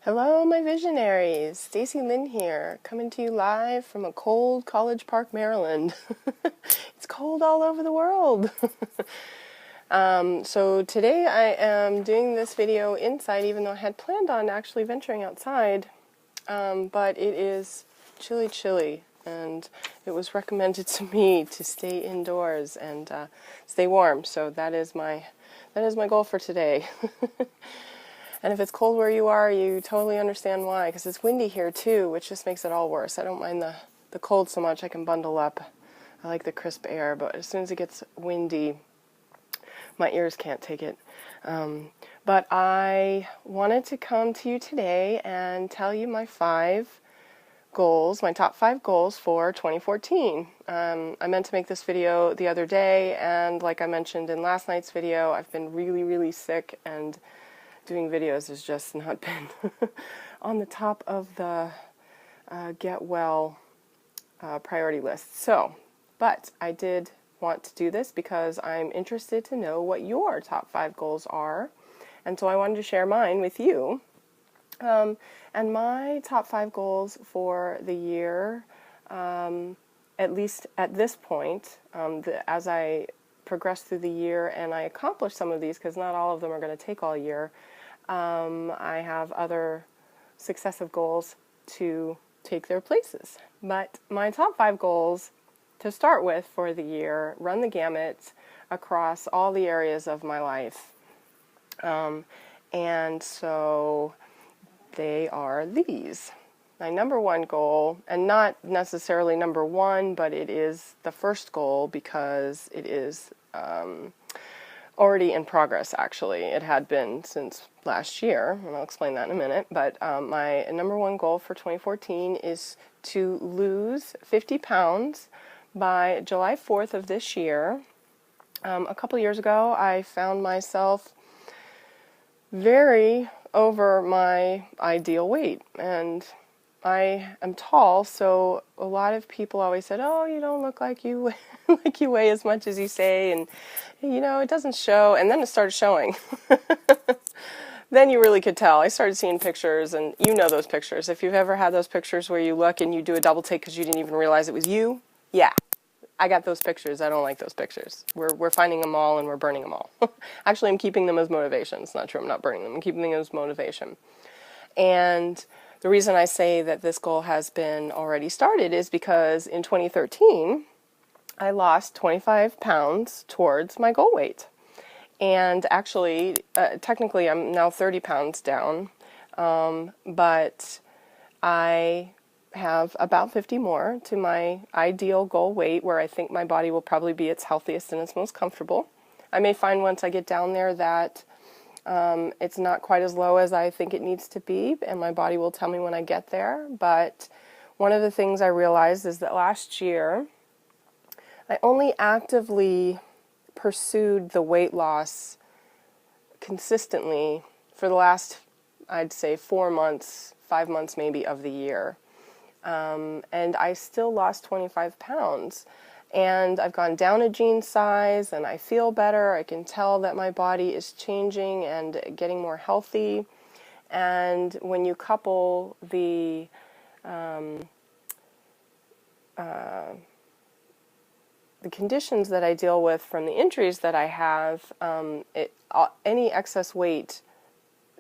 Hello, my visionaries. StacyLynn here, coming to you live from a cold College Park, Maryland. It's cold all over the world. So today I am doing this video inside, even though I had planned on actually venturing outside. But it is chilly, and it was recommended to me to stay indoors and stay warm. So that is my goal for today. And if it's cold where you are, you totally understand why, because it's windy here too, which just makes it all worse. I don't mind the cold so much. I can bundle up. I like the crisp air, but as soon as it gets windy, my ears can't take it. But I wanted to come to you today and tell you my 5 goals, my top 5 goals for 2014. I meant to make this video the other day, and like I mentioned in last night's video, I've been really sick, and doing videos has just not been on the top of the get well priority list. But I did want to do this because I'm interested to know what your top 5 goals are, and so I wanted to share mine with you. And my top 5 goals for the year, at least at this point, as I progress through the year and I accomplish some of these, because not all of them are going to take all year, I have other successive goals to take their places. But my top 5 goals to start with for the year run the gamut across all the areas of my life. And so they are these. My number 1 goal, and not necessarily number 1, but it is the first goal because it is already in progress, actually. It had been since last year, and I'll explain that in a minute. But my number 1 goal for 2014 is to lose 50 pounds by July 4th of this year. A couple years ago, I found myself very over my ideal weight, and I am tall, so a lot of people always said, "Oh, you don't look like you like you weigh as much as you say, and you know, it doesn't show." And then it started showing. Then you really could tell. I started seeing pictures, and you know those pictures. If you've ever had those pictures where you look and you do a double take because you didn't even realize it was you, yeah, I got those pictures. I don't like those pictures. We're finding them all and we're burning them all. Actually, I'm keeping them as motivation. It's not true. I'm not burning them. I'm keeping them as motivation. And the reason I say that this goal has been already started is because in 2013, I lost 25 pounds towards my goal weight. And actually, technically, I'm now 30 pounds down, but I have about 50 more to my ideal goal weight, where I think my body will probably be its healthiest and its most comfortable. I may find once I get down there that it's not quite as low as I think it needs to be, and my body will tell me when I get there. But one of the things I realized is that last year, I only actively pursued the weight loss consistently for the last, I'd say, 4 months, 5 months maybe of the year. And I still lost 25 pounds. And I've gone down a jean size, and I feel better. I can tell that my body is changing and getting more healthy. And when you couple the conditions that I deal with from the injuries that I have, any excess weight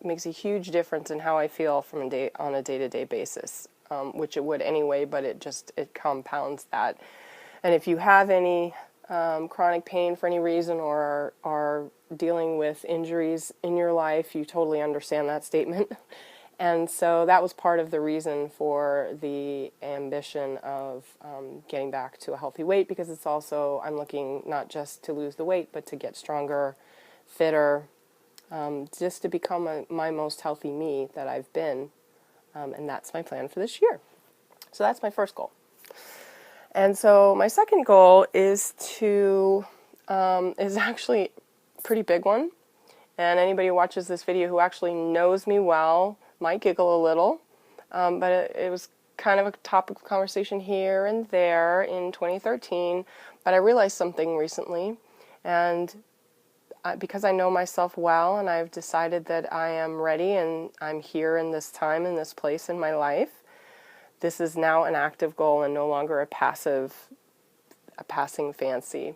makes a huge difference in how I feel on a day-to-day basis, which it would anyway, but it compounds that. And if you have any chronic pain for any reason, or are dealing with injuries in your life, you totally understand that statement. And so that was part of the reason for the ambition of getting back to a healthy weight, because it's also, I'm looking not just to lose the weight, but to get stronger, fitter, just to become my most healthy me that I've been. And that's my plan for this year. So that's my first goal. And so my second goal is is actually a pretty big one. And anybody who watches this video who actually knows me well might giggle a little, but it was kind of a topic of conversation here and there in 2013, but I realized something recently, and because I know myself well and I've decided that I am ready and I'm here in this time, in this place in my life, this is now an active goal and no longer a passing fancy.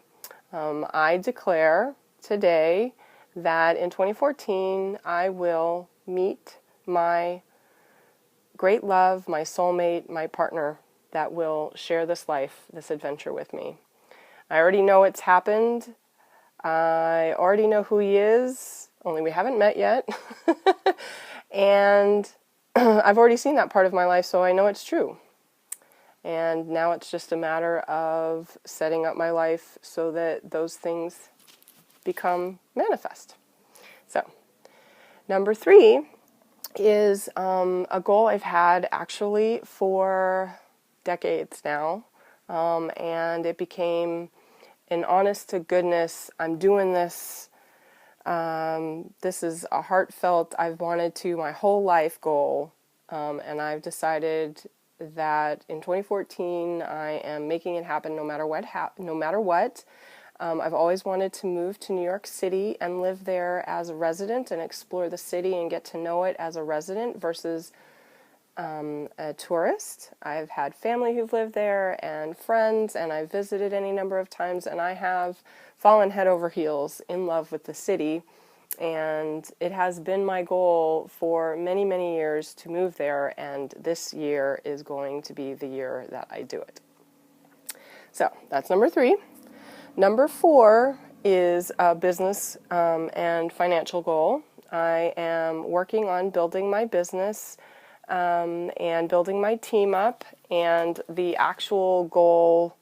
I declare today that in 2014 I will meet my great love, my soulmate, my partner that will share this life, this adventure with me. I already know it's happened. I already know who he is, only we haven't met yet. And I've already seen that part of my life, so I know it's true. And now it's just a matter of setting up my life so that those things become manifest. So, number 3 is a goal I've had actually for decades now, and it became an honest to goodness, I'm doing this, this is a heartfelt, I've wanted to my whole life goal, and I've decided that in 2014 I am making it happen no matter what. I've always wanted to move to New York City and live there as a resident and explore the city and get to know it as a resident versus a tourist. I've had family who've lived there and friends, and I've visited any number of times, and I have fallen head over heels in love with the city, and it has been my goal for many, many years to move there, and this year is going to be the year that I do it. So that's number 3. Number 4 is a business and financial goal. I am working on building my business and building my team up, and the actual goal,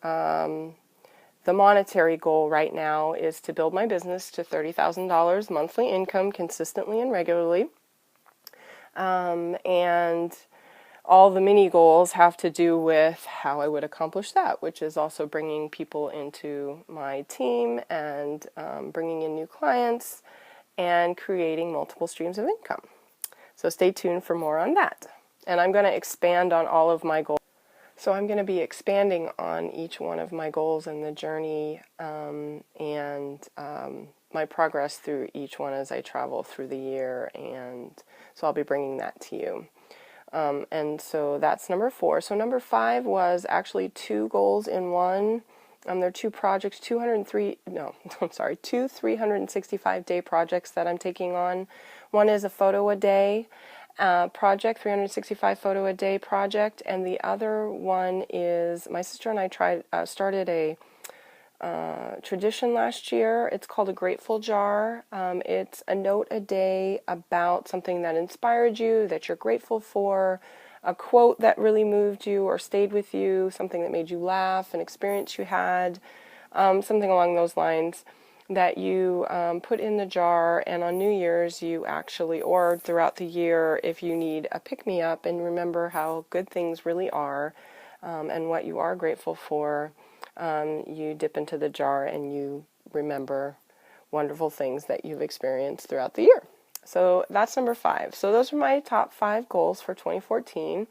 the monetary goal right now is to build my business to $30,000 monthly income consistently and regularly, and all the mini goals have to do with how I would accomplish that, which is also bringing people into my team and bringing in new clients and creating multiple streams of income. So stay tuned for more on that. And I'm going to expand on all of my goals. So I'm going to be expanding on each one of my goals and the journey and my progress through each one as I travel through the year. And so I'll be bringing that to you. And so that's number 4. So number 5 was actually 2 goals in one. There are 2 projects, 2 365-day projects that I'm taking on. One is a photo a day project, 365 photo a day project, and the other one is my sister and I started a tradition last year. It's called a Grateful Jar. It's a note a day about something that inspired you, that you're grateful for, a quote that really moved you or stayed with you, something that made you laugh, an experience you had, something along those lines that you put in the jar, and on New Year's you actually, or throughout the year, if you need a pick-me-up and remember how good things really are and what you are grateful for, you dip into the jar and you remember wonderful things that you've experienced throughout the year. So that's number 5. So those are my top 5 goals for 2014.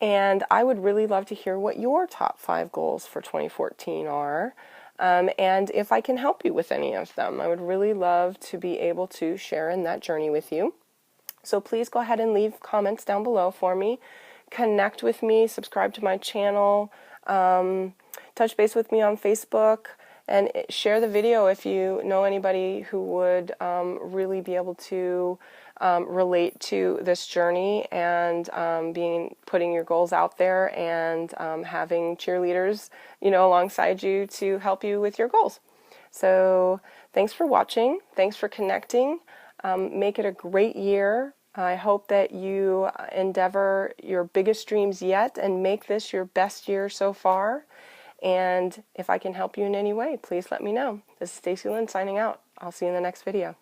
And I would really love to hear what your top 5 goals for 2014 are. And if I can help you with any of them, I would really love to be able to share in that journey with you. So please go ahead and leave comments down below for me. Connect with me, subscribe to my channel, touch base with me on Facebook, and share the video if you know anybody who would really be able to relate to this journey and putting your goals out there and having cheerleaders, alongside you to help you with your goals. So thanks for watching. Thanks for connecting. Make it a great year. I hope that you endeavor your biggest dreams yet and make this your best year so far. And if I can help you in any way, please let me know. This is StacyLynn signing out. I'll see you in the next video.